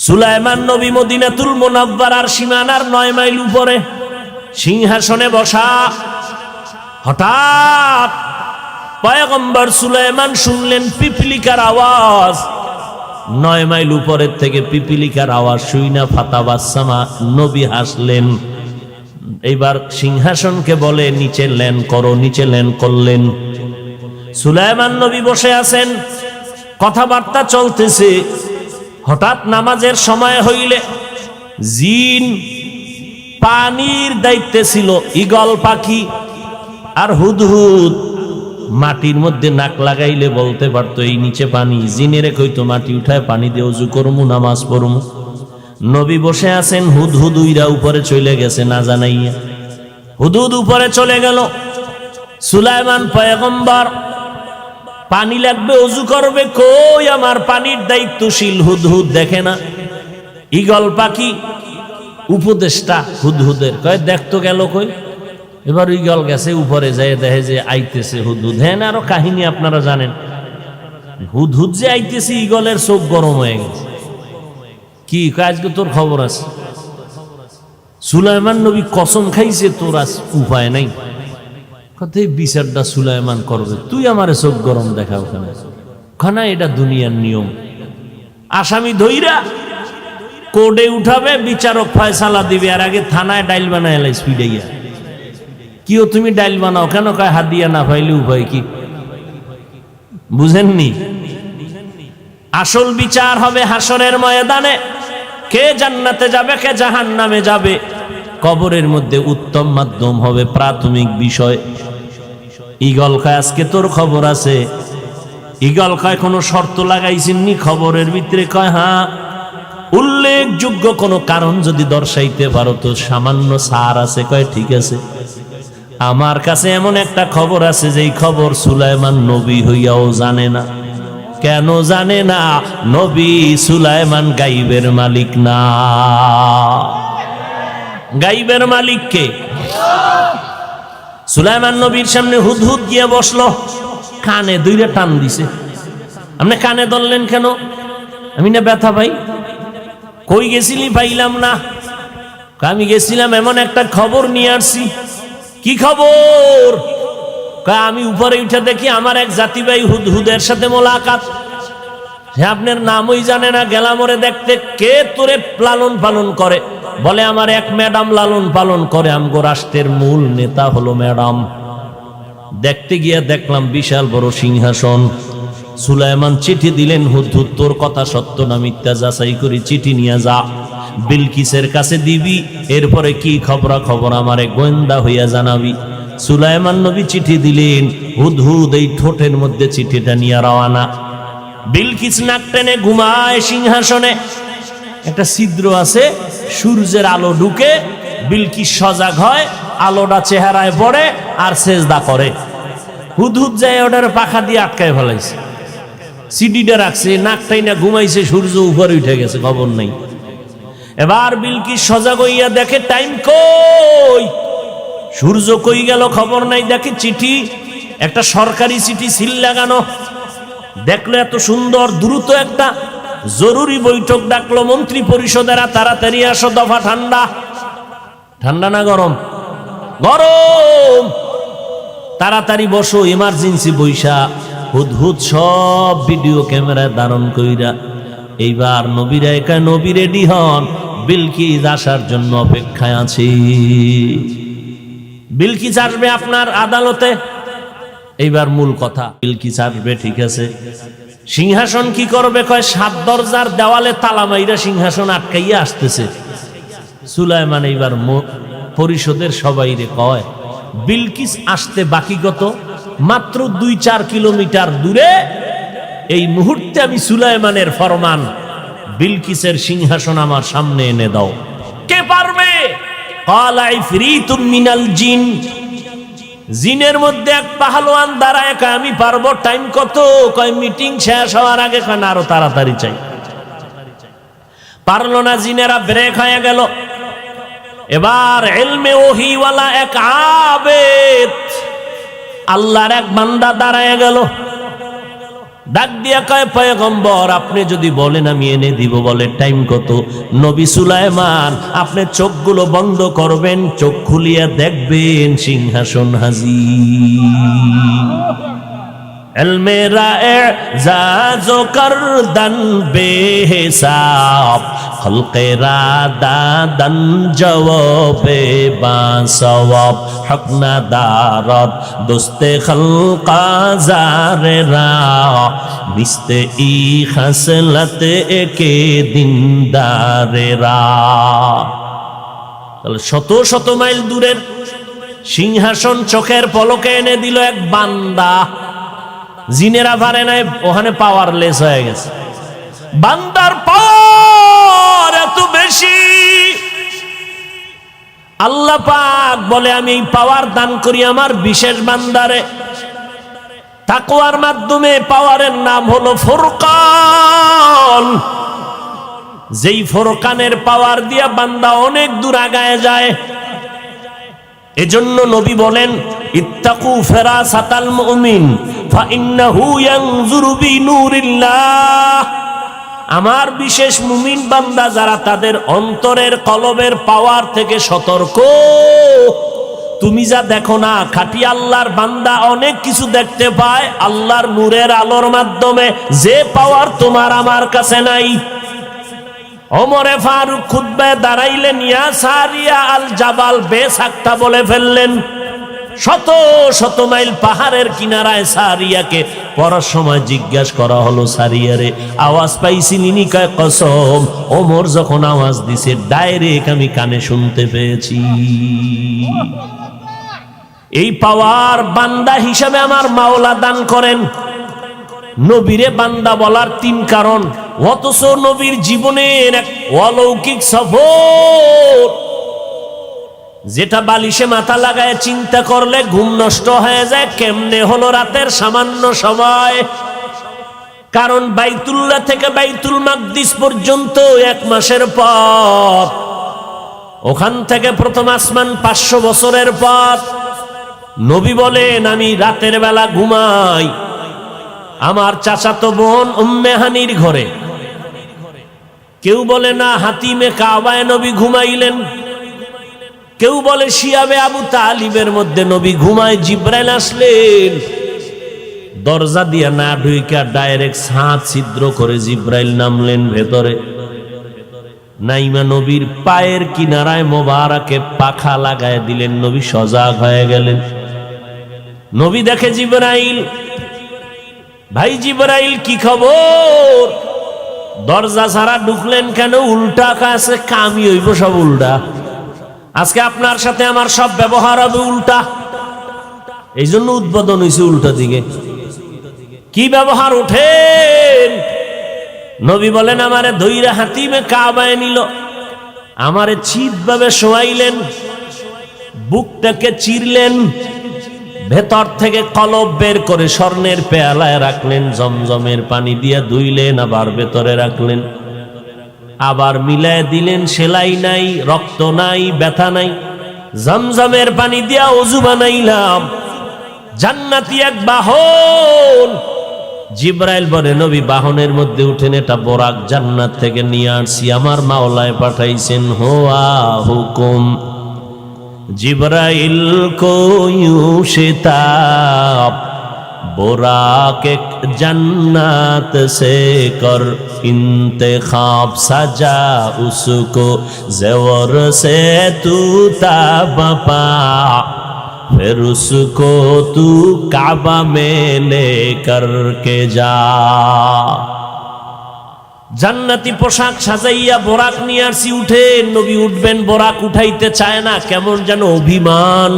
সুলাইমান নবী মদিনাতুল মুনাওয়ারার সীমানার 9 মাইল উপরে সিংহাসনে বসা। হঠাৎ পয়গম্বর সুলাইমান শুনলেন পিপিলিকার আওয়াজ। 9 মাইল উপরের থেকে পিপিলিকার আওয়াজ শুইনা ফাতাবাসসামা, নবী হাসলেন। এইবার সিংহাসনকে বলে নিচে ল্যান্ড করো, নিচে ল্যান্ড করলেন। সুলাইমান নবী বসে আছেন, কথাবার্তা চলতেছে। হঠাৎ নামাজের সময় হইলে জিন, পানির দায়িত্বে ছিল ঈগল পাখি আর হুদহুদ, মাটির মধ্যে নাক লাগাইলে বলতে পারতো এই নিচে পানি। জিনেরে কইতো মাটি উঠায় পানি দিয়ে ওযু করমু, নামাজ পড়মু। নবী বসে আছেন, হুদহুদ উইরা উপরে চলে গেছে না জানাইয়া। হুদহুদ উপরে চলে গেল। সুলাইমান পয়গম্বর পানি লাগবে, ওযু করবে, কই আমার পানির দায়িত্বশীল হুদহুদ দেখে না। ঈগল পাখি উপদেষ্টা হুদহুদের কয় দেখতো গেল কই। এবার ঈগল গেছে উপরে, যায় দেখে যে আইতেছে হুদহুদ। হ্যাঁ না, আরো কাহিনী আপনারা জানেন। হুদহুদ যে আইতেছে, ঈগলের চোখ গরম হয়ে গেছে। কি আজকে তোর খবর আছে? সুলাইমান নবী কসম খাইছে তোর আজ উপায় নাই। কথাই বিচারটা সুলাইমান করবে, তুই আমারে চোখ গরম দেখাও কেন? খানা এটা দুনিয়ার নিয়ম। আসামি ধইরা কোর্টে উঠাবে, বিচারক ফয়সালা দিবে, আর আগে থানায় ডাইল বানায় এলাই স্পিডাইয়া। কিও তুমি ডাইল বানাও কেন? কয় হাদিয়া না পাইলে উপায় কি? বুঝেননি? আসল বিচার হবে হাসরের ময়দানে। কে জান্নাতে যাবে, কে জাহান্নামে যাবে, কবরের মধ্যে উত্তম মাধ্যম হবে প্রাথমিক বিষয়। ঈগল কয় আজকে তোর খবর আছে। ঈগল কয় কোনো শর্ত লাগাইছেননি খবরের ভিতরে? কয় হ্যাঁ। উল্লেখযোগ্য কোনো কারণ যদি দর্শাইতে পারো তো সামান্য সার আছে। কয় ঠিক আছে, আমার কাছে এমন একটা খবর আছে যেই খবর সুলাইমান নবী হইয়াও জানে না। কেন জানে না? নবী সুলাইমান গাইবের মালিক না। গাইবের মালিক কে? সুলাইমান নবীর সামনে হুদহুদ গিয়ে বসলো, কানে দুইটা টান দিছে। আপনি কানে ধরলেন কেন? আমি না ব্যথা পাই। কই গেছিলি? পাইলাম না। আমি গেছিলাম এমন একটা খবর নিয়ে আসছি। কি খবর? আমি উপরে উঠে দেখি আমার এক জাতি ভাই হুদহুদের সাথে মোলাকাত। হ্যাঁ, আপনার নামই জানে না। গেলাম ওরে দেখতে। কে তোরে লালন পালন করে? বলে আমার এক ম্যাডাম লালন পালন করে, আমগো রাষ্ট্রের মূল নেতা হলো ম্যাডাম। দেখতে গিয়ে দেখলাম বিশাল বড় সিংহাসন। সুলাইমান চিঠি দিলেন, হুদহুদ তোর কথা সত্য না মিথ্যা যাচাই করি, চিঠি নিয়ে যা, বিলকিসের কাছে দিবি। এরপরে কি খবরা খবর আমারে গোয়েন্দা হইয়া জানাবি। সুলাইমান নবী চিঠি দিলেন, হুদহুদ এই ঠোঁটের মধ্যে চিঠিটা নিয়ে রওনা। বিলকিস নাক টেনে ঘুমায় সিংহাসনে। একটা ছিদ্র আছে, সূর্যের আলো ঢুকে, বিলকিস সজাগ হয়, আলোটা চেহারায় পড়ে আর সেজদা করে। হুদহুদ যায় ওটার পাখা দিয়ে আটকায় ফেলাইছে, সিডিটা রাখছে, নাকটাই না ঘুমাইছে, সূর্য উপরে উঠে গেছে, খবর নাই। এবার বিলকিস সজাগ হইয়া দেখে টাইম কই, সূর্য কই গেল, খবর নাই। দেখে চিঠি, একটা সরকারি চিঠি সিল লাগানো। দেখলো এত সুন্দর, দ্রুত একটা জরুরি বৈঠক ডাকলো মন্ত্রী পরিষদেরা, তাড়াতাড়ি আসো, দফা ঠান্ডা। ঠান্ডা না গরম? গরম। তাড়াতাড়ি বসো, এমার্জেন্সি বৈশা। হুদহুদ সব ভিডিও ক্যামেরায় ধারণ কইরা এইবার নবীরা একা নবী রেডি হন, বিলকিস আসার জন্য অপেক্ষায় আছি। বিলকিস আসবে আপনার আদালতে। এইবার মূল কথা, বিলকিস আসবে ঠিক আছে, সিংহাসন কি করবে? কয় 7 দরজার দেওয়ালে তালা মাইরা সিংহাসন আটকাইয়া আসতেছে। সুলাইমান এইবার পরিষদের সবাইরে কয় বিলকিস আসতে বাকি কত? মাত্র 2-4 কিলোমিটার দূরে। এই মুহূর্তে আমি সুলাইমানের ফরমান, বিলকিসের সিংহাসন আমার সামনে এনে দাও। কে পারবে? ক্বালা ইফরিতুম মিনাল জিন। জিনের মধ্যে এক পাহলোয়ান দাঁড়ায়, আমি পারবো। টাইম কত? কয় মিটিং শেষ হওয়ার আগে। কারণ আরো তাড়াতাড়ি চাই। পারলো না, জিনেরা ব্রেক হয়ে গেল। এবার ইলমে ওহীওয়ালা এক আবেদ, আল্লাহর এক বান্দা দাঁড়ায় গেল। ডাক দিয়া কয় পয়গম্বর আপনি যদি বলেন আমি এনে দিব। বলে টাইম কত? নবী সুলাইমান আপনি চোখগুলো বন্ধ করবেন, চোখ খুলিয়া দেখবেন সিংহাসন হাজির। এলমেরা এজাজো করদন বেহিসাব খলকেরা দাদন জওয়াবে বাসওয়াব হকনা দারত দোস্তে খলকা জারেরা মিস্তে ই খসলত একে দিনদারেরা। তাহলে শত শত মাইল দূরের সিংহাসন চোখের পলকে এনে দিল এক বান্দা। জিনেরা পারে নাই, ওখানে পাওয়ারলেস হয়ে গেছে। বান্দার পাওয়ার এত বেশি, আল্লাহ পাক বলে আমি এই পাওয়ার দান করি আমার বিশেষ বান্দারে। তাকওয়ার মাধ্যমে পাওয়ারের নাম হলো ফুরকান। যেই ফুরকানের পাওয়ার দিয়া বান্দা অনেক দূর আগায় যায়। এজন্য নবী বলেন ইত্তাকু ফিরাসাতাল মুমিন ফাইন্নাহু ইয়ানজুরু বিনুরিল্লাহ। আমার বিশেষ মুমিন বান্দা যারা তাদের অন্তরের কলবের পাওয়ার থেকে সতর্ক। তুমি যা দেখো না, খাঁটি আল্লাহর বান্দা অনেক কিছু দেখতে পায় আল্লাহর নূরের আলোর মাধ্যমে, যে পাওয়ার তোমার আমার কাছে নাই। ওমরে ফারুক খুতবায় দাঁড়াইলেন, ইয়া সারিয়া আল জাবাল বেসাক্তা বলে ফেললেন। শত শত মাইল পাহাড়ের কিনারায় সারিয়াকে পড়ার সময় জিজ্ঞাসা করা হলো, সারিয়ারে আওয়াজ পাইছিলি নি? কয় কসম, ওমর যখন আওয়াজ দিছে ডাইরেক্ট আমি কানে শুনতে পেয়েছি। এই পাওয়ার বান্দা হিসাবে আমার মাওলা দান করেন। নবীরে বান্দা বলার তিন কারণ, অথচ নবীর জীবনের এক অলৌকিক সফর, যেটা বালিশে মাথা লাগায় চিন্তা করলে ঘুম নষ্ট হয়ে যায়। কেমনে হলো রাতের সামান্য সময়? কারণ বাইতুল্লাহ থেকে বাইতুল মাকদিস পর্যন্ত 1 মাসের পথ। ওখান থেকে প্রথম আসমান 500 বছরের পথ। নবী বলেন আমি রাতের বেলা ঘুমাই আমার চাচাতো বোন উম্মে হানির ঘরে। কেউ বলে না হাতিমে কাবায় নবী ঘুমাইলেন, কেউ বলে শিয়াবে আবু তালিবের মধ্যে নবী ঘুমায়। জিব্রাইল আসলেন, দরজা দিয়া না ঢুইকা ডাইরেক্ট ছাদ ছিদ্র করে জিব্রাইল নামলেন ভেতরে। নাইমা নবীর পায়ের কিনারায় মোবারকে পাখা লাগায় দিলেন, নবী সজাগ হয়ে গেলেন। নবী দেখে জিব্রাইল, ভাই জিব্রাইল কি খবর? দরজা ছাড়া ঢুকলেন কেন? উল্টা কাছে কামি হইব সব উল্টা। আজকে আপনার সাথে আমার সব ব্যবহার হবে উল্টা, এই জন্য উদ্বোধন হয়েছে উল্টা দিকে। কি ব্যবহার? ওঠেন। নবী বলেন আমারে ধইরা হাতিমে কাবায় নিল, আমারে চিত ভাবে শোয়াইলেন, বুকটাকে চিরলেন, ভেতর থেকে কলব বের করে স্বর্ণের পেয়ালায় রাখলেন, জমজমের পানি দিয়া ধুইলেন, আবার ভেতরে রাখলেন, আবার মিলায় দিলেন। সেলাই নাই, রক্ত নাই, ব্যথা নাই। জমজমের পানি দিয়া ওযু বানাইলাম। জান্নাতি এক বাহন। জিব্রাইল বলে নবী বাহনের মধ্যে উঠেন, এটা বোরাক, জান্নাত থেকে নিয়ে আসছি, আমার মাওলায় পাঠাইছেন। হোয়া হুকুম জিব্রাইল কো यूं शिताब बुराक एक जन्नत से कर इंतखाब सजा उसको ज़ेवर से तू ताब पा फिर उसको तू काबा में लेकर के जा। জান্নাতি পোশাক সাজাইয়া বোরাক নিয়ে আসি। উঠে নবী উঠবেন, বোরাক উঠাইতে চায় না, কেমন যেন অভিমান।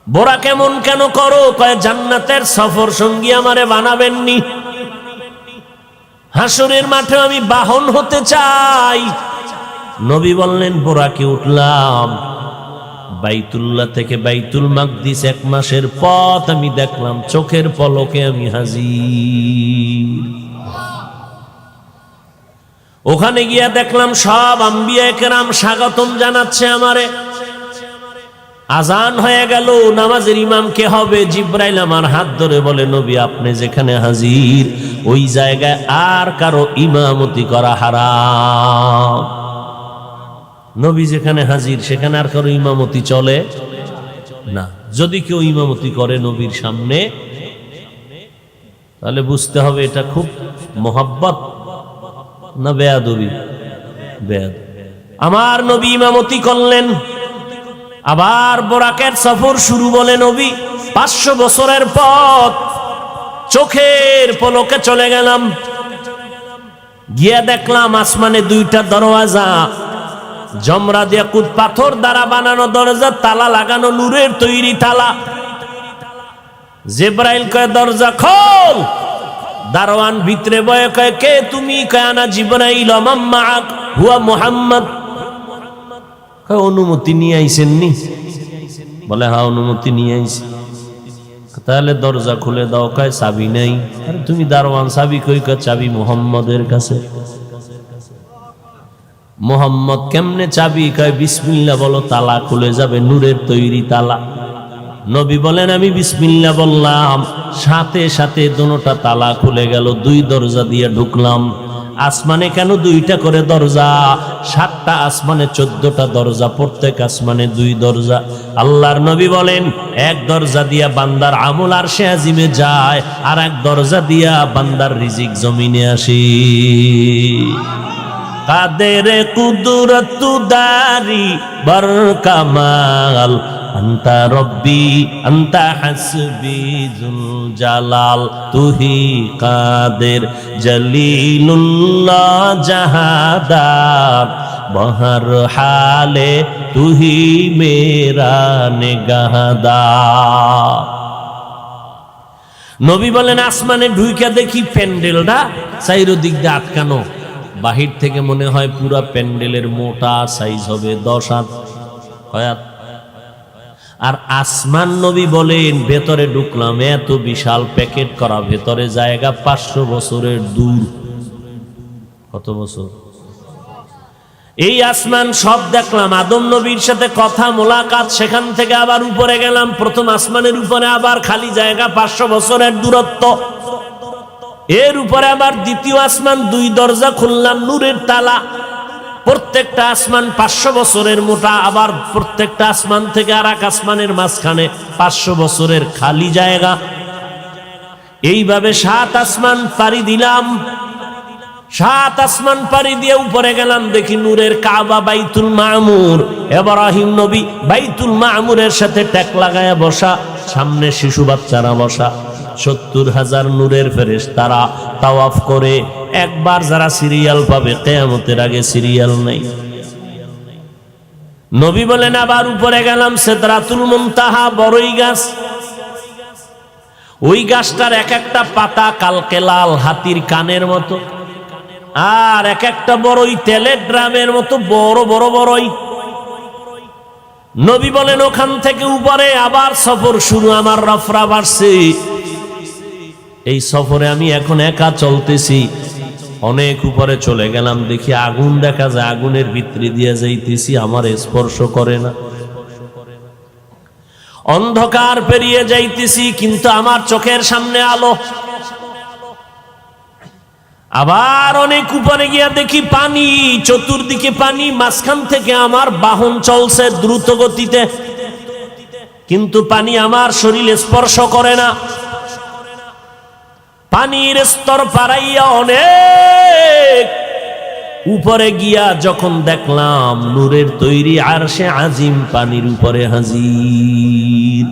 বোরাক কেমন কেন করো? কয় জান্নাতের সফর সঙ্গী আমারে বানাবেননি, হাসরের মাঠে আমি বাহন হতে চাই। নবী বললেন বোরাকে উঠলাম, বাইতুল্লাহ থেকে বাইতুল মাকদিস 1 মাসের পথ আমি দেখলাম, চোখের পলকে আমি হাজির। ওখানে গিয়া দেখলাম সব আম্বিয়া কেরাম স্বাগতম জানাচ্ছে আমারে। আজান হয়ে গেল, নামাজের ইমাম কে হবে? জিব্রাইল আমার হাত ধরে বলে, নবী আপনি যেখানে হাজির ওই জায়গায় আর কারো ইমামতি করা হারাম। নবী যেখানে হাজির সেখানে আর কারো ইমামতি চলে না। যদি কেউ ইমামতি করে নবীর সামনে, তাহলে বুঝতে হবে এটা খুব মোহাব্বত না বেয়াদবি? বেয়াদবি। আমার নবী ইমামতি করলেন। আবার বোরাকের সফর শুরু। বলে নবী 500 বছরের পথ, চোখের পলকে চলে গেলাম। গিয়া দেখলাম আসমানে 2টা দরওয়াজা, জমরাদ ইয়াকুত পাথর দ্বারা বানানো দরজা, তালা লাগানো, নূরের তৈরি তালা। জিবরাইল কয় দরজা খোল। দারোয়ান ভিতরে বয়ে কয়, কে তুমি? কয় আনা জিবরাইল ওয়া মা'আক হুয়া মুহাম্মদ। কয় অনুমতি নিয়ে আইছেন নি? বলে হ্যাঁ অনুমতি নিয়ে আইছি। তাহলে দরজা খুলে দাও। কয় চাবি নাই। আরে তুমি দারোয়ান, চাবি কই? কয় চাবি মুহাম্মদের কাছে। মুহাম্মদ কেমনে চাবি? কয় বিসমিল্লাহ বলো, তালা খুলে যাবে, নূরের তৈরি তালা। নবী বলেন আমি বিসমিল্লাহ বললাম, সাথে সাথে দোনোটা তালা খুলে গেল। 2 দরজা দিয়ে ঢুকলাম। আসমানে কেন 2টা করে দরজা? 7টা আসমানে 14টা দরজা, প্রত্যেক আসমানে 2 দরজা। আল্লাহর নবী বলেন এক দরজা দিয়া বান্দার আমল আরশে আজিমে যায়, আর এক দরজা দিয়া বান্দার রিজিক জমিনে আসে। কাদের কুদরত দারি বর কামাল, আন্তা রব্বি আন্তা হাসবি জুল জালাল, তুহি কাদের জলিলুল্লাহ জাহাদার, বহর হালে তুহি মেরা নিগাহদার। নবী বলেন আসমানে ঢুইকা দেখি প্যান্ডেলটা চাইরদিক দিয়ে আটকানো। বাহির থেকে মনে হয় পুরা প্যান্ডেলের মোটা সাইজ হবে 10 হাত। আর আসমান নবী বলেন ভেতরে ঢুকলাম, এত বিশাল প্যাকেট করা, ভেতরে জায়গা 500 বছরের দূর। কত বছর? এই আসমান সব দেখলাম। আদম নবীর সাথে কথা মোলাকাত, সেখান থেকে আবার উপরে গেলাম। প্রথম আসমানের উপরে আবার খালি জায়গা, 500 বছরের দূরত্ব। এর উপরে আবার দ্বিতীয় আসমান, 2 দরজা খুললাম, নূরের তালা। প্রত্যেকটা আসমান 500 বছরের মোটা। আবার প্রত্যেকটা আসমান থেকে আর এক আসমানের মাঝখানে 500 বছরের খালি জায়গা। এইভাবে 7 আসমান পাড়ি দিলাম। 7 আসমান পাড়ি দিয়ে উপরে গেলাম, দেখি নূরের কাবা, বাইতুল মামুর। ইব্রাহিম নবী বাইতুল মামুরের সাথে ট্যাক লাগায়া বসা, সামনে শিশু বাচ্চারা বসা। 70,000 নূরের ফেরেশতারা তাওয়াফ করে। একবার যারা সিরিয়াল পাবে, কিয়ামতের আগে সিরিয়াল নাই। নবী বলেন আবার উপরে গেলাম, সিদরাতুল মুনতাহা, বড়ই গাছ। ওই গাছটার এক একটা পাতা কালকে লাল, হাতির কানের মতো। আর এক একটা বড়ই তেলের ড্রামের মতো বড় বড় বড়ই। নবী বলেন ওখান থেকে উপরে আবার সফর শুরু। আমার রফরা বাড়ছে। এই সফরে আমি এখন একা চলতেছি। অনেক উপরে চলে গেলাম, দেখি আগুন দেখা যায়, আগুনের ভিতরে দিয়ে যাইতেছি, আমার স্পর্শ করে না। অন্ধকার পেরিয়ে যাইতেছি, কিন্তু আমার চোখের সামনে আলো। আবার অনেক উপরে গিয়া দেখি পানি, চতুর্দিকে পানি, মাঝখান থেকে আমার বাহন চলছে দ্রুত গতিতে, কিন্তু পানি আমার শরীরে স্পর্শ করে না। পানির স্তর পারাইয়া অনেক উপরে গিয়া যখন দেখলাম নূরের তৈরি আরশে আজিম পানির উপরে হাজির।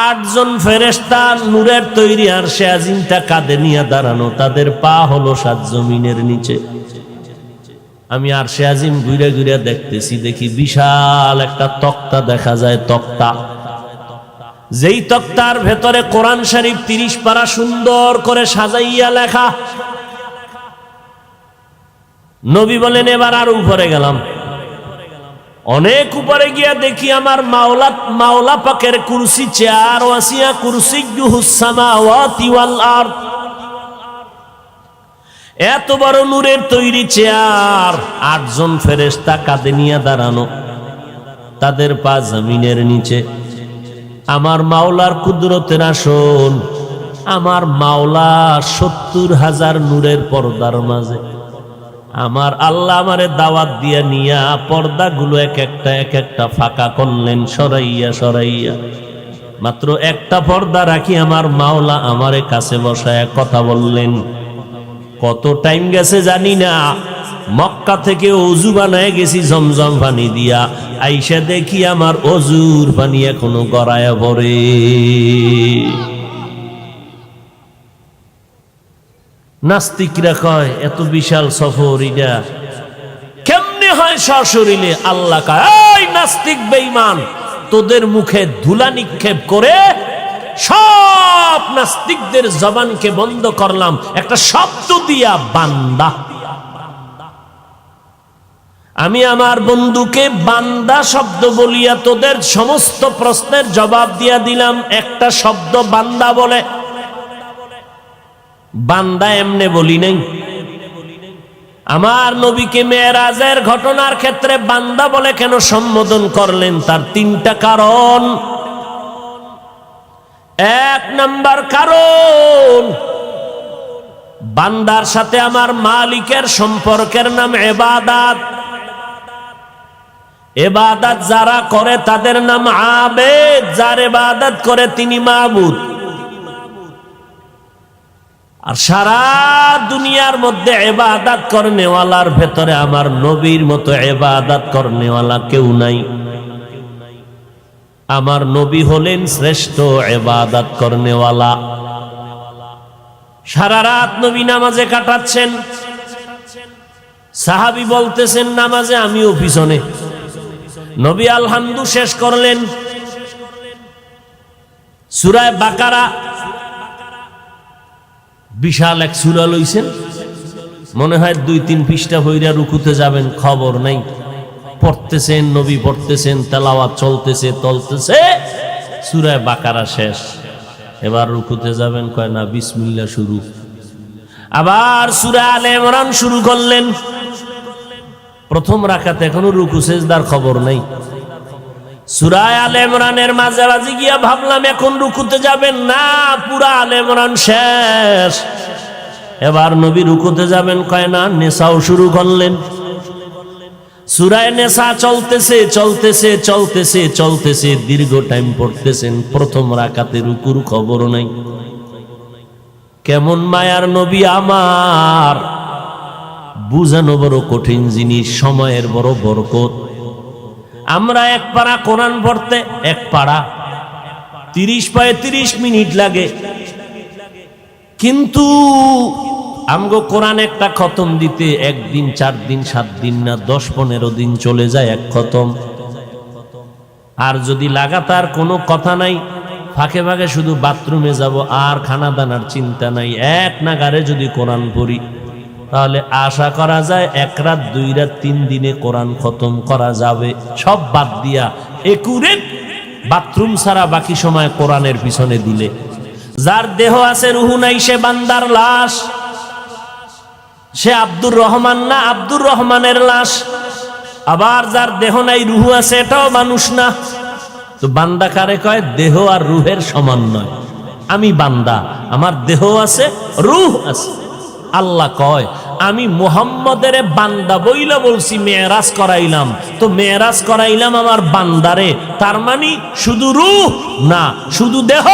8 জন ফেরেশতা নূরের তৈরি আরশে আজিমটা কাঁধে নিয়ে দাঁড়ানো, তাদের পা হলো 7 জমিনের নিচে। আমি আরশে আজিম ঘুরে ঘুরে দেখতেছি, দেখি বিশাল একটা তক্তা দেখা যায়, তক্তা। যেই তক্তার ভেতরে কোরআন শরীফ 30 পারা সুন্দর করে সাজাইয়া লেখা। নবী বলেন এবার আর উপরে গেলাম। অনেক উপরে গিয়া দেখি আমার মাওলা পাকের কুরসি, চেয়ার, ওয়াসিয়া কুরসিয়্যুহুস সামাওয়াতি ওয়াল আরদ। এত বড় নূরের তৈরি চেয়ার, 8 জন ফেরেশতা কাঁধে নিয়ে দাঁড়ানো। তাদের পা জমিনের নিচে। আমার মাওলার কুদরতের আসন, আমার মাওলা 70,000 নূরের পর্দার মাঝে আমার আল্লাহ আমারে দাওয়াত দিয়া নিয়া পর্দাগুলো এক একটা ফাঁকা করলেন, সরাইয়া সরাইয়া। মাত্র একটা পর্দা রাখি আমার মাওলা আমারে কাছে বসায় কথা বললেন। কত টাইম গেছে জানি না, মক্কা থেকে অজু বানায় গেছি জমজম পানি দিয়া, আইসা দেখি আমার অজুর পানি এখনো গড়ায়া পড়ে। নাস্তিকরা কয় এত বিশাল সফর এটা কেমনে হয় সশরীরে? আল্লাহ কয়, এই নাস্তিক বেঈমান, তোদের মুখে ধুলা নিক্ষেপ করে সব নাস্তিকদের জবানকে বন্ধ করলাম একটা শব্দ দিয়া, বান্দা। আমি আমার বন্ধুকে বান্দা শব্দ বলিয়া তোদের সমস্ত প্রশ্নের জবাব দিয়া দিলাম একটা শব্দ বান্দা বলে। বান্দা এমনে বলি নাই। আমার নবীকে মেরাজের ঘটনার ক্ষেত্রে বান্দা বলে কেন সম্বোধন করলেন? তার 3টা কারণ। 1 নাম্বার কারণ, বান্দার সাথে আমার মালিকের সম্পর্কের নাম ইবাদত। ইবাদত যারা করে তাদের নাম আবেদ, যার ইবাদত করে তিনি মাবুদ। আর সারা দুনিয়ার মধ্যে ইবাদত করনেওয়ালার ভেতরে আমার নবীর মতো ইবাদত করনেওয়ালা কেউ নাই। আমার নবী হলেন শ্রেষ্ঠ ইবাদত করনেওয়ালা। সারা রাত নবী নামাজে কাটাচ্ছেন। সাহাবী বলতেছেন নামাজে, আমিও পিছনে। নবী আলহামদু শেষ করলেন, সূরা বাকারা বিশাল এক সূরা লইছেন, মনে হয় 2-3 পৃষ্ঠা হইরা রুকুতে যাবেন, খবর নাই। পড়তেছেন, নবী পড়তেছেন, তেলাওয়াত চলতেছে, সূরা বাকারা শেষ। এবার রুকুতে যাবেন, কয় না, বিসমিল্লাহ শুরু। আবার সূরা আলে ইমরান শুরু করলেন। প্রথম রাকাতে এখনো রুকু সেজদার খবর নাই। সূরা আলে ইমরানের মাঝামাঝি গিয়া ভাবলাম এখন রুকুতে যাবেন, না, পুরা আলে ইমরান শেষ। এবার নবী রুকুতে যাবেন, কয় না, নেসাও শুরু করলেন। সূরা নেসা চলতেছে চলতেছে চলতেছে চলতেছে, দীর্ঘ টাইম পড়তেছেন। প্রথম রাকাতে রুকুর খবর নাই। কেমন মায়ার নবী আমার, বুঝানো বড় কঠিন জিনিস, সময়ের বড় বরকত। আমরা 1 পারা কোরআন পড়তে 1 পারা 30-35 মিনিট লাগে, কিন্তু আমগো কোরআন একটা খতম দিতে 1 দিন, 4 দিন, 7 দিন না 10-15 দিন চলে যায় এক খতম। আর যদি লাগাতার কোনো কথা নাই, ফাঁকে ফাঁকে শুধু বাথরুমে যাব আর খানা দানার চিন্তা নাই, এক নাগারে যদি কোরআন পড়ি, তাহলে আশা করা যায় 1 রাত 2 রাত 3 দিনে কোরআন খতম করা যাবে। সব বাদ দিয়া একুরেট বাথরুম ছাড়া বাকি সময় কোরআনের পিছনে দিলে। যার দেহ আছে রুহু নাই, সে বান্দার লাশ। সে আব্দুর রহমান না, আব্দুর রহমানের লাশ। আবার যার দেহ নাই রুহু আছে, এটাও মানুষ না। তো বান্দা কারে কয়? দেহ আর রুহের সমন্বয়। আমি বান্দা, আমার দেহ আছে, রুহ আছে। আল্লাহ কয়, আমি মুহাম্মদের বান্দা বইলা বলছি, মেরাজ করাইলাম। তো মেরাজ করাইলাম আমার বান্দারে, তার মানে শুধু রূহ না, শুধু দেহ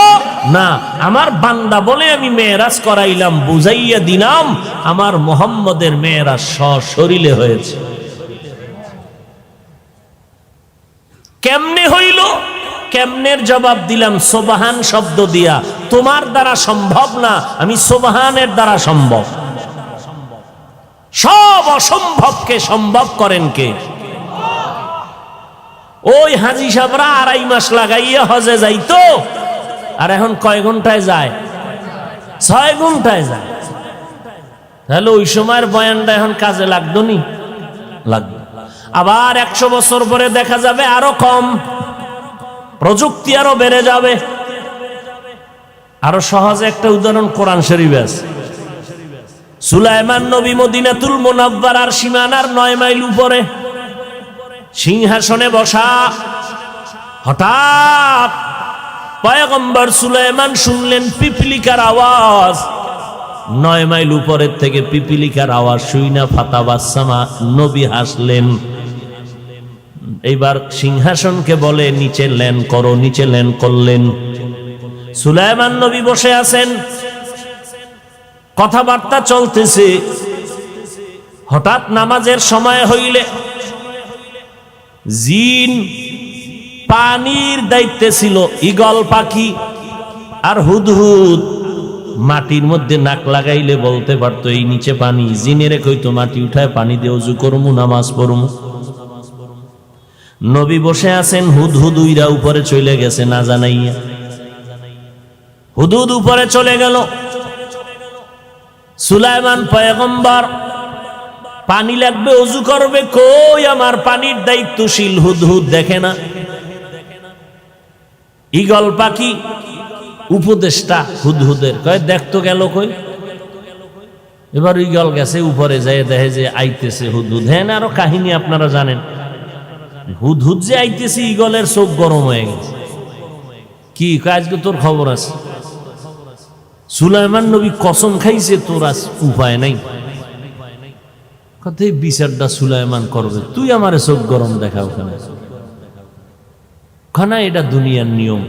না, আমার বান্দা বলে আমি মেরাজ করাইলাম, বুঝাইয়া দিলাম আমার মুহাম্মদের মেরাজ সশরীরে হয়েছে। কেমনে হইল? কেমনের জবাব দিলাম? সুবহান শব্দ দিয়া। তোমার দ্বারা সম্ভব না, আমি সুবহানের দ্বারা সম্ভব। সব অসম্ভবকে সম্ভব করেন কে? ওই হাজী সাহেবরা 2.5 মাস লাগাইয়া হজে যাইতো, আর এখন কয় ঘন্টায় যায়? 6 ঘন্টায় যায়। তাহলে ওই সময়ের বয়ানটা এখন কাজে লাগতো নি? লাগবে। আবার 100 বছর পরে দেখা যাবে আরো কম, প্রযুক্তি আরো বেড়ে যাবে। আরো সহজে একটা উদাহরণ কোরআন শরীফ আছে। সুলাইমান নবী মদিনাতুল মুনাওয়ারার সীমানার 9 মাইল উপরে সিংহাসনে বসা, হঠাৎ পয়গম্বর সুলাইমান শুনলেন পিপিলিকার আওয়াজ। 9 মাইল উপরের থেকে পিপিলিকার আওয়াজ শুইনা ফাতাবাসসামা, নবী হাসলেন। এইবার সিংহাসনকে বলে নিচে ল্যান্ড করো, নিচে ল্যান্ড করলেন। সুলাইমান নবী বসে আছেন, কথাবার্তা চলতেছে। হঠাৎ নামাজের সময় হইলে জিন, পানির দায়িত্বে ছিল ঈগল পাখি আর হুদহুদ, মাটির মধ্যে নাক লাগাইলে বলতে পারতো এই নিচে পানি। জিনেরে কইতো মাটি উঠায় পানি দিয়ে ওযু করমু, নামাজ পড়মু। নবী বসে আছেন, হুদহুদ উইরা উপরে চলে গেছে না জানাইয়া। হুদহুদ উপরে চলে গেল। সুলাইমান পয়গম্বর পানি লাগবে, ওযু করবে, কই আমার পানির দায়িত্বশীল হুদহুদ দেখে না। ঈগল পাখি উপদেষ্টা হুদহুদের কয় দেখতো গেল কই। এবার ঈগল গেছে উপরে, যায় দেখে যে আইতেছে হুদহুদ। হ্যাঁ, আরো কাহিনী আপনারা জানেন। হুদহুদ যে আইতেছে, ঈগলের চোখ গরম হয়ে গেছে। কি আজকে তোর খবর আছে? সুলাইমান নবী কসম খাইছে তোর আজ উপায় নাই। কথাই বিচারটা সুলাইমান করবে, তুই আমারে চোখ গরম দেখাও কেন? খানা এটা দুনিয়ার নিয়ম।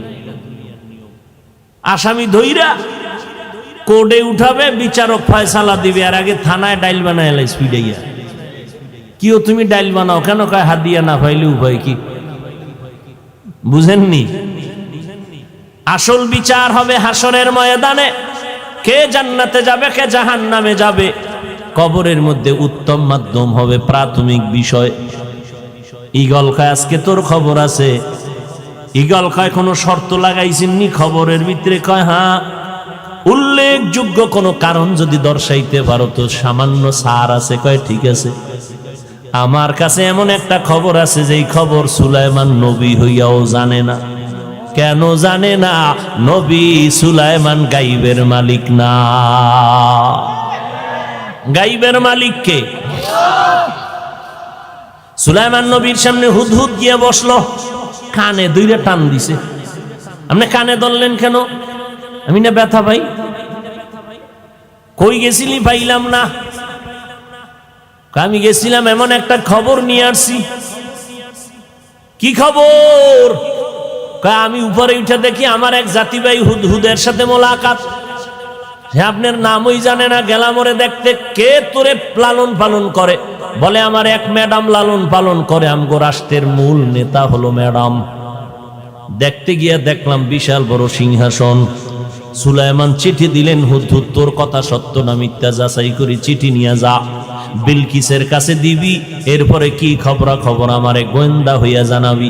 আসামি ধইরা কোর্টে উঠাবে, বিচারক ফয়সালা দিবে, আর আগে থানায় ডাইল বানায় এলাই স্পিডাইয়া। কিও তুমি ডাইল বানাও কেন? কয় হাদিয়া না পাইলে উপায় কি? বুঝেননি? আসল বিচার হবে হাসরের ময়দানে। কে জান্নাতে যাবে, কে জাহান্নামে যাবে, কবরের মধ্যে উত্তম মাধ্যম হবে প্রাথমিক বিষয়। ঈগল কয় আজকে তোর খবর আছে। ঈগল কয় কোনো শর্ত লাগাইছেননি খবরের ভিতরে? কয় হ্যাঁ। উল্লেখযোগ্য কোনো কারণ যদি দর্শাইতে পারো তো সামান্য সার আছে। কয় ঠিক আছে, আমার কাছে এমন একটা খবর আছে যেই খবর সুলাইমান নবী হইয়াও জানে না। কেন জানে না? নবী সুলাইমান গাইবের মালিক না। গাইবের মালিক কে? সুলাইমান নবীর সামনে হুদহুদ গিয়ে বসলো, কানে দুইটা টান দিছে। আপনি কানে ধরলেন কেন? আমি না ব্যথা পাই। কই গেছিলি? পাইলাম না। আমি গেছিলাম এমন একটা খবর নিয়ে আসছি। কি খবর? আমি উপরে উঠে দেখি আমার এক জাতি ভাই হুদহুদের সাথে মোলাকাত। হ্যাঁ, আপনার নামই জানে না। গেলাম ওরে দেখতে। কে তোরে লালন পালন করে? বলে আমার এক ম্যাডাম লালন পালন করে, আমগো রাষ্ট্রের মূল নেতা হলো ম্যাডাম। দেখতে গিয়ে দেখলাম বিশাল বড় সিংহাসন। সুলাইমান চিঠি দিলেন, হুদহুদ তোর কথা সত্য না মিথ্যা যাচাই করি, চিঠি নিয়ে যা, বিলকিসের কাছে দিবি। এরপরে কি খবরা খবর আমারে গোয়েন্দা হইয়া জানাবি।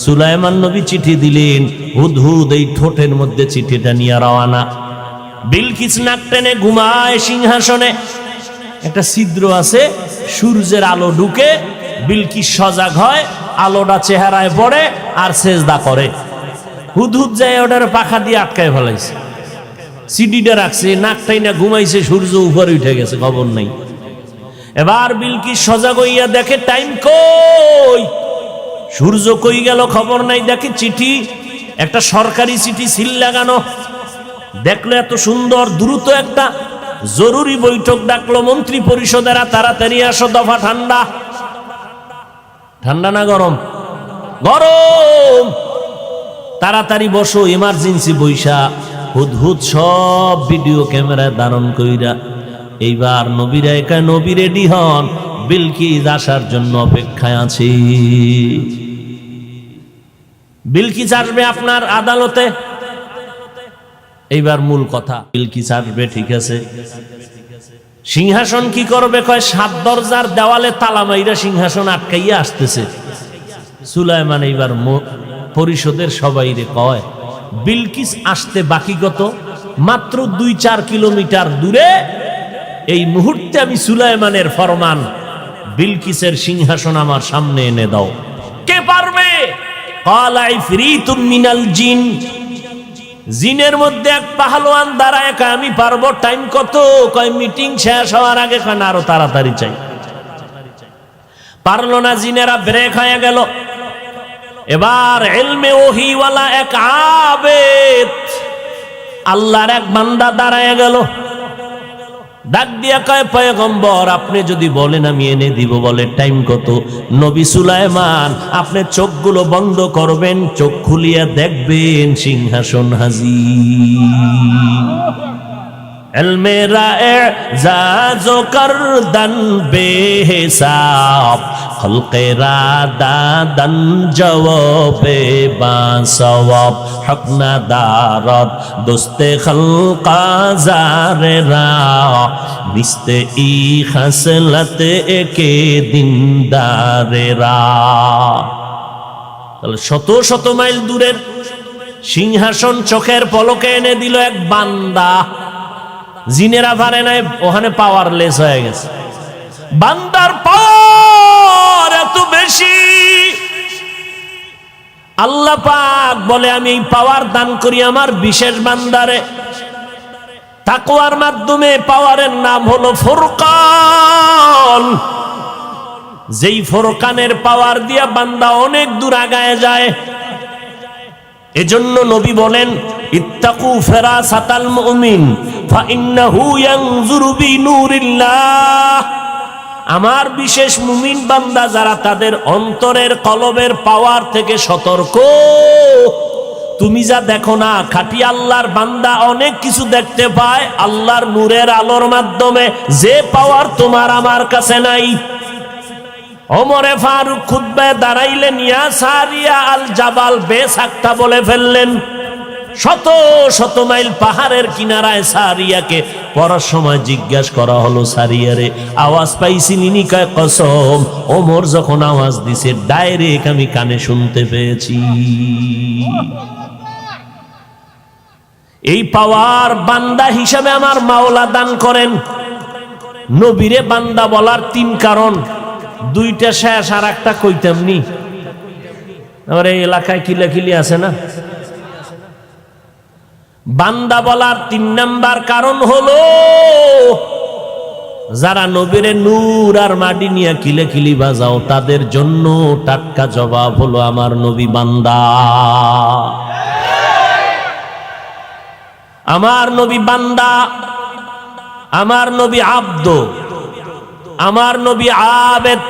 সুলাইমান নবী চিঠি দিলেন, হুদহুদ এই ঠোঁটের মধ্যে চিঠিটা নিয়ে রওয়ানা। বিলকিস নাক টেনে ঘুমায় সিংহাসনে। একটা ছিদ্র আছে, সূর্যের আলো ঢুকে, বিলকিস সজাগ হয়, আলোটা চেহারায় পড়ে আর সেজদা করে। হুদহুদ যায় ওটার পাখা দিয়ে আটকায় ফেলাইছে, সিডিটা রাখছে, নাকটাই না ঘুমাইছে, সূর্য উপরে উঠে গেছে, খবর নাই। এবার বিলকিস সজাগ হইয়া দেখে টাইম কই, সূর্য কই গেল, খবর নাই। দেখে চিঠি, একটা সরকারি চিঠি সিল লাগানো। দেখলো এত সুন্দর, দ্রুত একটা জরুরি বৈঠক ডাকলো মন্ত্রী পরিষদেরা, তাড়াতাড়ি আসো, দফা ঠান্ডা। ঠান্ডা না গরম? গরম। তাড়াতাড়ি বসো, ইমার্জেন্সি বৈশা। হুদহুদ সব ভিডিও ক্যামেরায় ধারণ কইরা এইবার নবীরা একা নবী রেডি হন, বিলকিস আসার জন্য অপেক্ষায় আছে। বিলকিস আসবে আপনার আদালতে। এইবার মূল কথা, বিলকিস আসবে, ঠিক আছে। সিংহাসন কি করবে? কয় 7 দরজার দেওয়ালে তালা মাইরা সিংহাসন আটকাইয়া আসতেছে। সুলাইমান এইবার পরিষদের সবাইরে কয়, বিলকিস আসতে বাকি কত? মাত্র 2-4 কিলোমিটার দূরে। এই মুহূর্তে আমি সুলাইমানের ফরমান, বিলকিসের সিংহাসন আমার সামনে এনে দাও। কে পারবে? ক্বালা ইফরিতুম মিনাল জিন। জিনের মধ্যে এক পাহলোয়ান দাঁড়ায়, আমি পারবো। টাইম কত? কয় মিটিং শেষ হওয়ার আগে। কয় না, আরো তাড়াতাড়ি চাই। পারলো না, জিনেরা ব্রেক হয়ে গেল। এবার ইলমে ওহীওয়ালা এক আবেদ আল্লাহর এক বান্দা দাঁড়ায় গেল, ডাক দিয়া কয়, পয়গম্বর আপনি যদি বলেন আমি এনে দিব। বলে টাইম কত? নবী সুলাইমান, আপনি চোখগুলো বন্ধ করবেন, চোখ খুলিয়া দেখবেন সিংহাসন হাজির। ইলমে রা'জাজ করদান বেহিসাব, খলকে রাদাদান জওয়াবে বাসওয়াব, হক না দারত দোস্তে খলকা জারেরা, বিস্তে ই খাসলত একে দিনদারেরা। তাহলে শত শত মাইল দূরের সিংহাসন চোখের পলকে এনে দিল এক বান্দা। জিনেরা পারে নাই, ওখানে পাওয়ারলেস হয়ে গেছে। বান্দার পাওয়ার এত বেশি, আল্লাহ পাক বলে আমি এই পাওয়ার দান করি আমার বিশেষ বান্দারে। তাকওয়ার মাধ্যমে পাওয়ারের নাম হলো ফুরকান। যেই ফুরকানের পাওয়ার দিয়া বান্দা অনেক দূর আগায় যায়। এজন্য নবী বলেন, ইত্তাকু ফিরাসাতাল মুমিন ফাইন্নাহু ইয়ানজুরু বিনুরিল্লাহ। আমার বিশেষ মুমিন বান্দা যারা, তাদের অন্তরের কলবের পাওয়ার থেকে সতর্ক। তুমি যা দেখো না, খাঁটি আল্লাহর বান্দা অনেক কিছু দেখতে পায় আল্লাহর নূরের আলোর মাধ্যমে, যে পাওয়ার তোমার আমার কাছে নাই। ওমরে ফারুক খুতবায় দাঁড়াইলেন, ইয়া সারিয়া আল জাবাল বেসাক্তা বলে ফেললেন। শত শত মাইল পাহাড়ের কিনারায় সারিয়াকে পড়ার সময় জিজ্ঞাসা করা হলো, সারিয়ারে আওয়াজ পাইছিলি নি? কয় কসম, ওমর যখন আওয়াজ দিছে ডাইরেক্ট আমি কানে শুনতে পেয়েছি। এই পাওয়ার বান্দা হিসাবে আমার মাওলা দান করেন। নবীরে বান্দা বলার তিন কারণ, দুইটা শেষ, আর একটা কইতাম নি। আমার এই এলাকায় কিলাকিলি আছে না। বান্দা বলার তিন নাম্বার কারণ হলো, যারা নবীরে নূর আর মাটি নিয়ে কিলাকিলি বাজাও, তাদের জন্য টাটকা জবাব হলো আমার নবী বান্দা। আমার নবী বান্দা, আমার নবী আব্দ, আমার নবী আবেদ।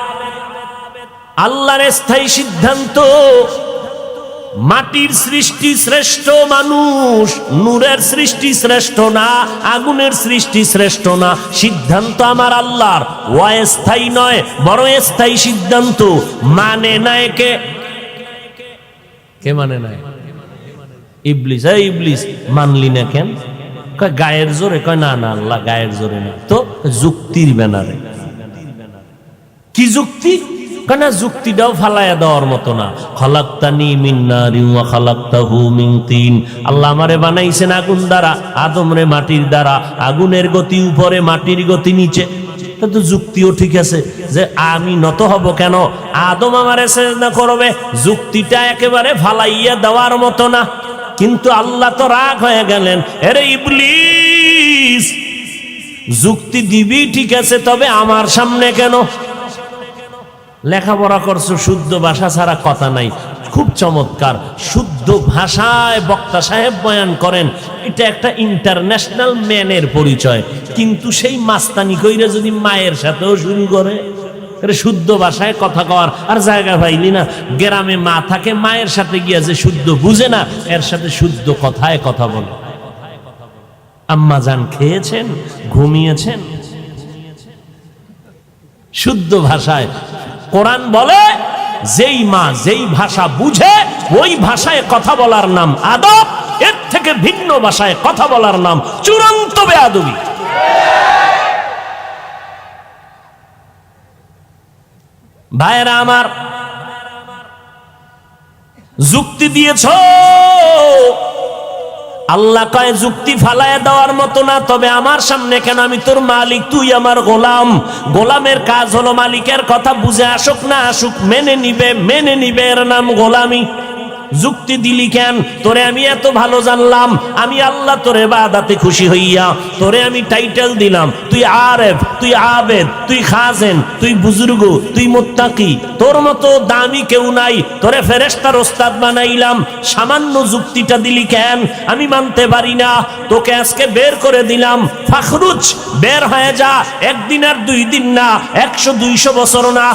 আল্লাহর স্থায়ী সিদ্ধান্ত, মাটির সৃষ্টি শ্রেষ্ঠ মানুষ, নূরের সৃষ্টি শ্রেষ্ঠ না, আগুনের সৃষ্টি শ্রেষ্ঠ না। সিদ্ধান্ত আমার আল্লাহর, অস্থায়ী নয়, বড় স্থায়ী সিদ্ধান্ত। মানে না একে, কে মানে না? ইবলিস। এই ইবলিস মানলি না কেন? কয় গায়ের জোরে। কয় না না, আল্লাহ গায়ের জোরে না, তো যুক্তির ব্যানারে। কি যুক্তি? কেন যুক্তিটাও ফালাইয়া দেওয়ার মতো না। খালাকতানি মিন নারিন ওয়া খালাকতাহু মিন তিন। আল্লাহ আমারে বানাইছেন আগুন দ্বারা, আদমরে মাটির দ্বারা। আগুনের গতি উপরে, মাটির গতি নিচে। তো যুক্তিও ঠিক আছে যে আমি নত হব কেন, আদম আমারে সিজদা করবে। যুক্তিটা একেবারে ফালাইয়া দেওয়ার মতো না। কিন্তু আল্লাহ তো রাগ হয়ে গেলেন, আরে ইবলিস, যুক্তি দিবি ঠিক আছে, তবে আমার সামনে কেন? লেখাপড়া করছো, শুদ্ধ ভাষা ছাড়া কথা নাই। খুব চমৎকার শুদ্ধ ভাষায় বক্তা সাহেব বয়ান করেন, এটা একটা ইন্টারন্যাশনাল ম্যানের পরিচয়। কিন্তু সেই মাস্তানি কইরা যদি মায়ের সাথেও শুরু করে, শুদ্ধ ভাষায় কথা কওয়ার আর জায়গা পাইলি না। গ্রামে মা থাকে, মায়ের সাথে গিয়া যে শুদ্ধ বুঝে না, এর সাথে শুদ্ধ কথায় কথা বলে। আম্মা জান খেয়েছেন, ঘুমিয়েছেন, শুদ্ধ ভাষায়। কোরআন বলে, যেই মা যেই ভাষা বুঝে ওই ভাষায় কথা বলার নাম আদব, এর থেকে ভিন্ন ভাষায় কথা বলার নাম চূড়ান্ত বেয়াদবি। ভাইরা আমার, যুক্তি দিয়েছ, আল্লাহ কয় যুক্তি ফালায় দেওয়ার মতো না, তবে আমার সামনে কেন? আমি তোর মালিক, তুই আমার গোলাম। গোলামের কাজ হলো মালিকের কথা বুঝে আসুক না আসুক মেনে নিবে, মেনে নিবে, এর নাম গোলামি। যুক্তি দিলি কেন? তোরে আমি এত ভালো জানলাম, আমি আল্লাহ তোর ইবাদতে খুশি হইয়া তোরে আমি টাইটেল দিলাম, তুই আরেফ, তুই আবেদ, তুই খাজেন, তুই বুজুর্গ, তুই মুত্তাকি, তোর মতো দামি কেউ নাই, তোরে ফেরেশতার ওস্তাদ বানাইলাম, সামান্য যুক্তিটা দিলি কেন? আমি মানতে পারি না, তোকে আজকে বের করে দিলাম, ফাখরুজ, বের হয়ে যা। একদিন আর 2 দিন না, 100-200 বছর না,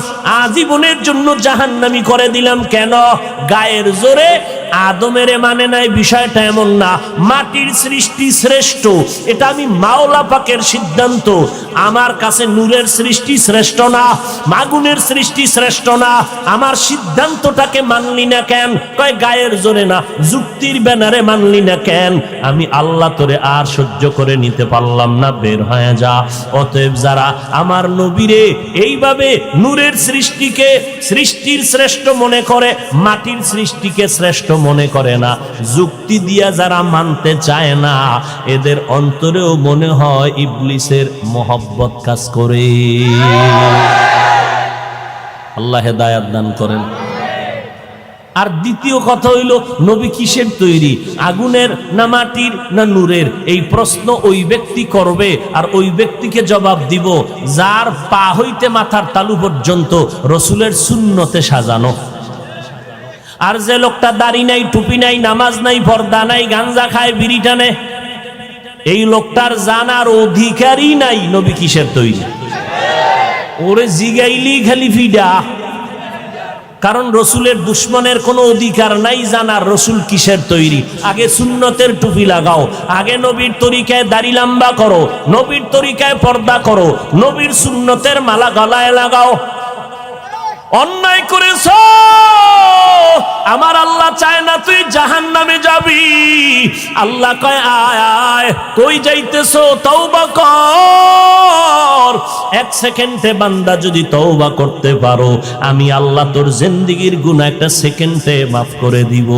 আজীবনের জন্য জাহান্নামী করে দিলাম। কেন? গায়ের জোরে আদমের মানে নাই, বিষয়টা এমন না। মাটির সৃষ্টি শ্রেষ্ঠ, এটা আমি মাওলা পাকের সিদ্ধান্ত। আমার কাছে নূরের সৃষ্টি শ্রেষ্ঠ না, আগুনের সৃষ্টি শ্রেষ্ঠ না। আমার সিদ্ধান্তটাকে মানলি না কেন? কয় গায়ের জোরে না, যুক্তির ব্যানারে মানলি না কেন? আমি আল্লাহ তোরে আর সহ্য করে নিতে পারলাম না, বের হয়ে যা। অতএব যারা আমার নবীরে এইভাবে নূরের সৃষ্টিকে সৃষ্টির শ্রেষ্ঠ মনে করে, মাটির সৃষ্টিকে শ্রেষ্ঠ মনে করে না, যুক্তি দিয়া যারা মানতে চায় না, এদের অন্তরেও মনে হয় ইবলিসের মহব্বত কাজ করে। আল্লাহ হেদায়াত দান করেন। আর দ্বিতীয় কথা হইল, নবী কিসের তৈরি, আগুনের না মাটির না নূরের? এই প্রশ্ন ওই ব্যক্তি করবে, আর ওই ব্যক্তিকে জবাব দিব যার পা হইতে মাথার তালু পর্যন্ত রসুলের সুন্নতে সাজানো। আর যে লোকটা দাড়ি নাই, টুপি নাই, নামাজ নাই, পর্দা নাই, গাঞ্জা খায়, বিড়ি টানে, এই লোকটার জানার অধিকারই নাই নবী কিসের তৈরি। ওরে জিগাইলি খালি ফিডা, কারণ রসুলের দুশ্মনের কোনো অধিকার নাই জানার রসুল কিসের তৈরি। আগে সুন্নতের টুপি লাগাও, আগে নবীর তরিকায় দাড়ি লম্বা করো, নবীর তরিকায় পর্দা করো, নবীর সুন্নতের মালা গলায় লাগাও। অন্যায় করেছ, আমার আল্লাহ চায় না তুই জাহান্নামে যাবি। আল্লাহ কয় আয় আয়, কই যাইতেছো? তওবা কর। 1 সেকেন্ডে বান্দা যদি তওবা করতে পারো, আমি আল্লাহ তোর জিন্দেগীর গুনাহ 1 সেকেন্ডে মাফ করে দিব।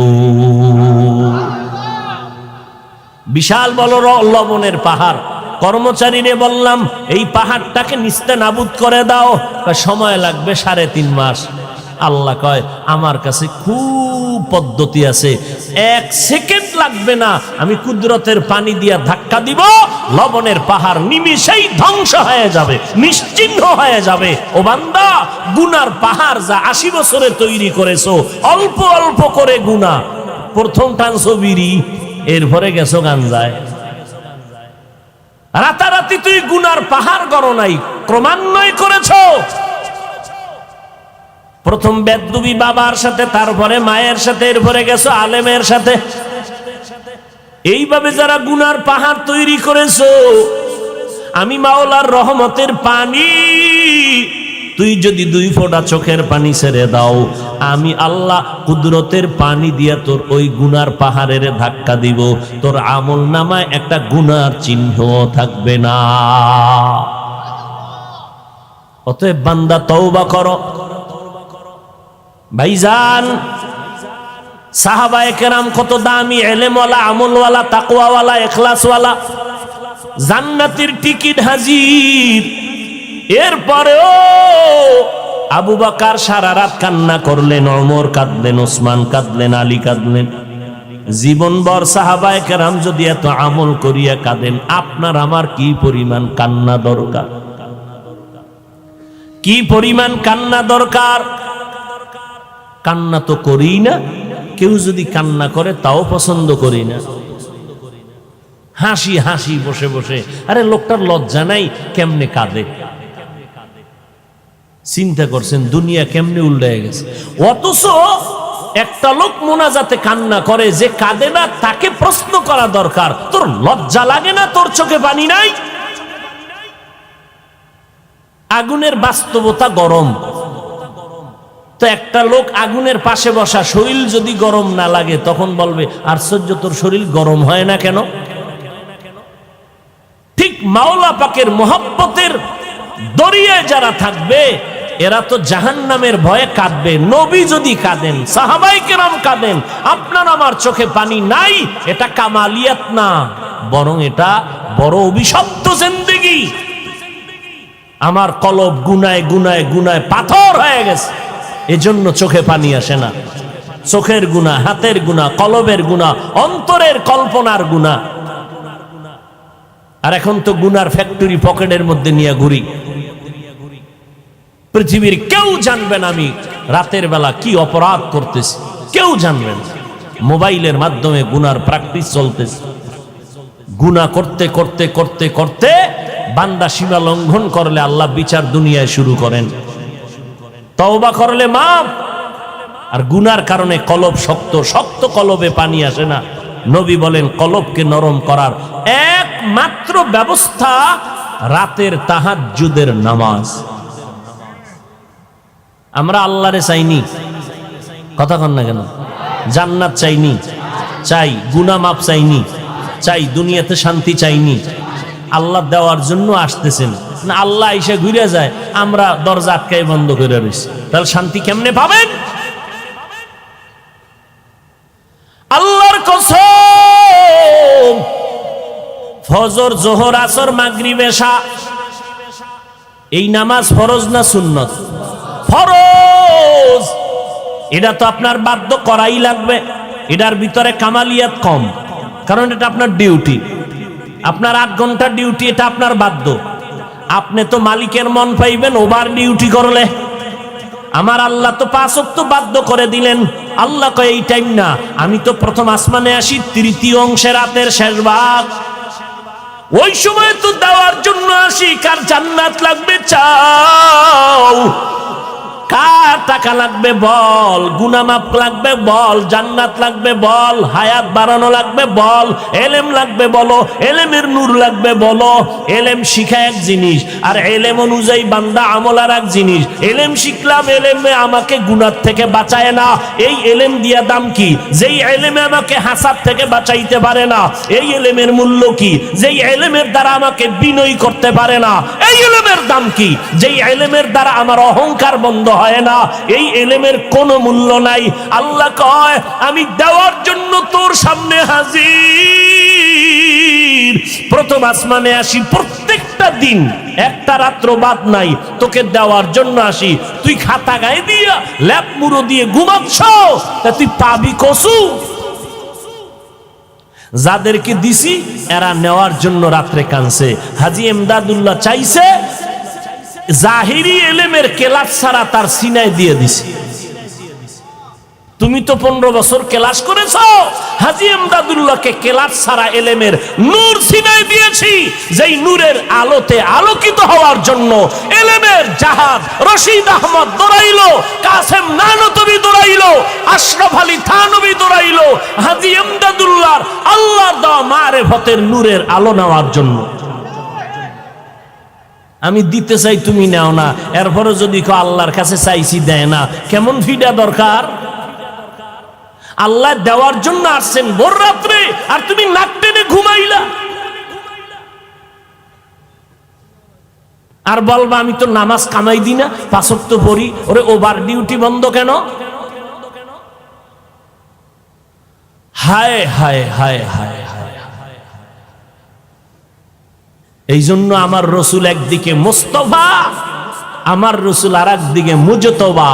বিশাল বড় লবণের পাহাড়, কর্মচারীরে বললাম এই পাহাড়টাকে নিস্তে নাবুদ করে দাও, সময় লাগবে 3.5 মাস। আল্লাহ কয় আমার কাছে খুব পদ্ধতি আছে, 1 সেকেন্ড লাগবে না, আমি কুদরতের পানি দিয়া ধাক্কা দিব, লবণের পাহাড় নিমিষেই ধ্বংস হয়ে যাবে, নিশ্চিহ্ন হয়ে যাবে। ও বান্দা, গুনার পাহাড় যা 80 বছরে তৈরি করেছো, অল্প অল্প করে গুনাহ, প্রথম টানছো বিড়ি, এরপরে গেছো গাঞ্জায়। রাতারাতি তুই গুনার পাহাড় গড়ো নাই, ক্রমান্বয় করেছো। প্রথম বেদবি বাবার সাথে, তারপরে মায়ের সাথে, এরপরে গেছো আলেমের সাথে। এইভাবে যারা গুনার পাহাড় তৈরি করেছো, আমি মাওলার রহমতের পানি, তুই যদি 2 ফোঁটা চোখের পানি ছেড়ে দাও, আমি আল্লাহ কুদরতের পানি দিয়া তোর ওই গুনার পাহাড়ের ধাক্কা দিব, তোর আমল নামায় একটা গুনার চিহ্ন থাকবে না। অতএব বান্দা তওবা করো। ভাইজান, সাহাবায়ে কেরাম কত দামি, ইলমওয়ালা, আমলওয়ালা, তাকওয়াওয়ালা, ইখলাসওয়ালা, জান্নাতের টিকিট হাজির। এরপরেও আবু বকর সারা রাত কান্না করলেন, ওমর কাঁদলেন, ওসমান কাঁদলেন, আলী কাঁদলেন। জীবনভর সাহাবায়ে কেরাম যদি এত আমল করিয়া কাঁদেন, আপনার আমার কি পরিমাণ কান্না দরকার, কি পরিমাণ কান্না দরকার। কান্না তো করি না, কেউ যদি কান্না করে তাও পছন্দ করি না। হাসি হাসি বসে বসে, আরে লোকটার লজ্জা নাই, কেমনে কাঁদে। চিন্তা করছেন দুনিয়া কেমনে উল্টায় গেছে। অথচ একটা লোক মোনাজাতে কান্না করে, যে কাঁদে না তাকে প্রশ্ন করা দরকার, তোর লজ্জা লাগে না? তোর চোখে পানি নাই? আগুনের বাস্তবতা গরম, তো একটা লোক আগুনের পাশে বসা, শরীর যদি গরম না লাগে তখন বলবে আশ্চর্য, তোর শরীর গরম হয় না কেন? ঠিক মাওলা পাকের মহব্বতের দরিয়ায় যারা থাকবে, এরা তো জাহান্নামের ভয়ে কাঁদবে। নবী যদি কাঁদেন, সাহাবায়ে কেরাম কাঁদেন, আপনার আমার চোখে পানি নাই, এটা কামালিয়াত না, বরং এটা বড় অভিশপ্ত জিন্দেগি। আমার কলব গুনায় গুনায় গুনায় পাথর হয়ে গেছে, এজন্য চোখে পানি আসে না। চোখের গুনাহ, হাতের গুনাহ, কলবের গুনাহ, অন্তরের কল্পনার গুনাহ। আর এখন তো গুনার ফ্যাক্টরি পকেটের মধ্যে নিয়ে ঘুরি। পৃথিবীর কেউ জানবেন আমি রাতের বেলা কি অপরাধ করতেছি, কেউ জানবেন। মোবাইলের মাধ্যমে গুনার প্র্যাকটিস চলতেছে। গুনাহ করতে করতে করতে করতে বান্দা সীমা লঙ্ঘন করলে আল্লাহ বিচার দুনিয়ায় শুরু করেন। তওবা করলে মাফ। আর গুনার কারণে কলব শক্ত, শক্ত কলবে পানি আসে না। নবী বলেন কলবকে নরম করার একমাত্র ব্যবস্থা রাতের তাহাজ্জুদের নামাজ। আমরা আল্লাহরে চাইনি, কথা কন না কেন? জান্নাত চাইনি, চাই। গুনাহ মাফ চাইনি, চাই। দুনিয়াতে শান্তি চাইনি। আল্লাহ দেওয়ার জন্য আসতেছেন না, আল্লাহ এসে ঘুরে যায়, আমরা দরজা আটকাই বন্ধ করে রয়েছি। তাহলে শান্তি কেমনে পাবেন? আল্লাহর কসম, ফজর, জোহর, আসর, মাগরিব, এশা এই নামাজ ফরজ না সুন্নত? ফরজ। এটা তো আপনার বাধ্য করাই লাগবে। এটার ভিতরে কামালিয়াত কম, কারণ এটা আপনার ডিউটি। আপনার 8 ঘন্টার ডিউটি, এটা আপনার বাধ্য। আপনি তো মালিকের মন পাইবেন ওভার ডিউটি করলে। আমার আল্লাহ তো 5 ওয়াক্ত বাধ্য করে দিলেন। আল্লাহ কয় এই টাইম না, আমি তো প্রথম আসমানে আসি 3য় অংশে রাতের শেষ ভাগ। ওই সময় তো দেওয়ার জন্য আসি। কার জান্নাত লাগবে চাও, কার টাকা লাগবে বল, গুনাহ মাফ লাগবে বল, জান্নাত লাগবে বল, হায়াত বাড়ানো লাগবে বল, এলেম লাগবে বলো, এলেমের নূর লাগবে বলো। এলেম শিখা এক জিনিস, আর এলেম অনুযায়ী বান্দা আমল আর এক জিনিস। এলেম শিখলাম, এলেমে আমাকে গুনাহ থেকে বাঁচায় না। এই এলেম দিয়া দাম কি? যেই এলেমে আমাকে হাসাব থেকে বাঁচাইতে পারে না। এই এলেমের মূল্য কি? যেই এলেমের দ্বারা আমাকে বিনয়ী করতে পারে না। এই এলেমের দাম কি? যেই এলেমের দ্বারা আমার অহংকার বন্ধ হয় না। এই এলেমের কোনো মূল্য নাই। আল্লাহ কয় আমি দেওয়ার জন্য তোর সামনে হাজির। প্রথম আসমানে আসি, প্রত্যেকটা দিন একটা রাত্র বাদ নাই, তোকে দেওয়ার জন্য আসি। তুই খাতা গায়ে দিয়া ল্যাপ মুড়ো দিয়ে ঘুমাচ্ছ, তা তুই পাবি কসু? যাদেরকে দিছি এরা নেওয়ার জন্য রাত্রে কানছে। হাজী এমদাদুল্লাহ চাইছে জাহিরি এলেমের কেলাস ছাড়া তার সিনায় দিয়ে দিছি। তুমি তো 15 বছর ক্লাস করেছো। হাজী এমদাদুল্লাহকে ক্লাস ছাড়া এলেমের নূর সিনায় দিয়েছি, যেই নূরের আলোতে আলোকিত হওয়ার জন্য এলেমের জাহাজ রশিদ আহমদ দৌড়াইলো, কাসেম নানতবি দৌড়াইলো, আশরাফ আলী থানবী দৌড়াইলো হাজী এমদাদুল্লাহর আল্লাহর দেওয়া মারেফতের নূরের আলো নেওয়ার জন্য। আমি দিতে চাই, তুমি নাও না। এরপরে যদি আল্লাহর কাছে চাইছি দেয় না, কেমন ফিডা দরকার? আল্লাহ দেওয়ার জন্য আসছেন ভোর রাত্রে, আর তুমি নাক টেনে ঘুমাইলা। আর বলবা আমি তো নামাজ কামাই দিই না, 5 ওয়াক্ত পড়ি। ওরে ওভার ডিউটি বন্ধ কেন? হায় হায় হায় হায় হায়। এই জন্য আমার রসুল একদিকে মুস্তাফা, আমার রসুল আর একদিকে মুজতবা।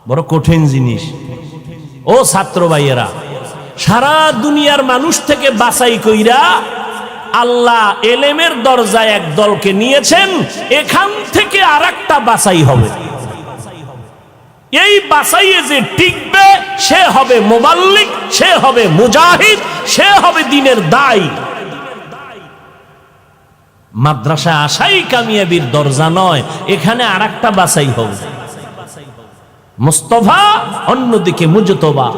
বড় কঠিন জিনিস। ও ছাত্র ভাইয়েরা, সারা দুনিয়ার মানুষ থেকে বাছাই কইরা আল্লাহ এলেমের দরজায় এক দলকে নিয়েছেন। এখান থেকে আর একটা বাছাই হবে। এই বাছাইয়ে যে টিকবে সে হবে মুবাল্লিগ, সে হবে মুজাহিদ, সে হবে দ্বীনের দায়ী। মাদ্রাসা আসাই কামিয়াবির দরজা নয়, এখানে আর একটা বাছাই হবে। মুস্তাফা, অন্যদিকে মুজতবা।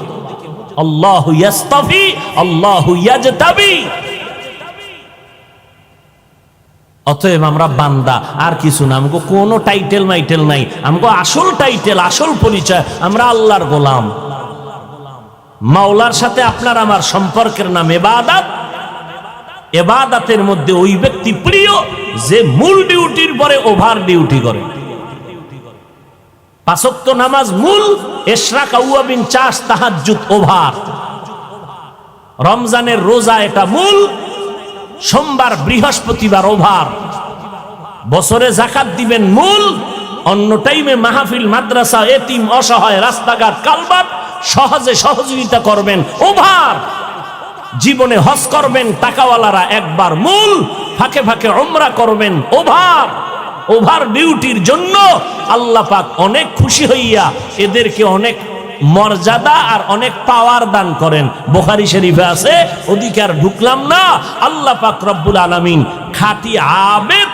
আল্লাহু ইয়াস্তাফি, আল্লাহু ইয়াজতাবি। অতএব আমরা বান্দা, আর কিছু না। আমগো কোনো টাইটেল মাইটেল নাই। আমগো আসল টাইটেল, আসল পরিচয়, আমরা আল্লাহর গোলাম। মাওলার সাথে আপনার আমার সম্পর্কের নাম ইবাদত। ইবাদতের মধ্যে ওই ব্যক্তি প্রিয় যে মূল ডিউটির পরে ওভার ডিউটি করে। 5 ওয়াক্ত নামাজ মূল, ইশরাক, আওয়াবিন, চাষ, তাহাজ্জুদ ওভার। রমজানের রোজা এটা মূল, সোমবার বৃহস্পতিবার ওভার। বছরে যাকাত দিবেন মূল, অন্য টাইমে মাহফিল, মাদ্রাসা, এতিম, অসহায়, রাস্তাঘাট, কালভার্ট সহজে সহযোগিতা করবেন। ওভার জীবনে হজ করবেন টাকাওয়ালারা একবার, মূল ফাঁকে ফাঁকে উমরা করবেন। ওভার ডিউটির জন্য আল্লাহ পাক অনেক খুশি হইয়া এদেরকে অনেক মর্যাদা আর অনেক পাওয়ার দান করেন। বুখারী শরীফে আছে, অধিকার ঢুকলাম না, আল্লাহ পাক রব্বুল আলামিন খাঁটি আবেদ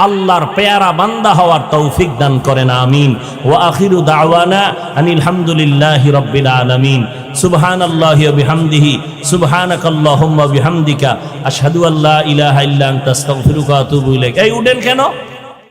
আল্লাহর পেয়ারা বান্দা হওয়ার তৌফিক দান করেন, আমিন। ওয়া আখিরু দাওয়ানা আনিল হামদুলিল্লাহি রাব্বিল আলামিন। সুবহানাল্লাহি ওয়া বিহামদিহি, সুবহানাকাল্লাহুম্মা বিহামদিকা, আশহাদু আল্লা ইলাহা ইল্লা আনতা আস্তাগফিরুকা ওয়া আতুবু ইলাইক। এই উঠেন কেন?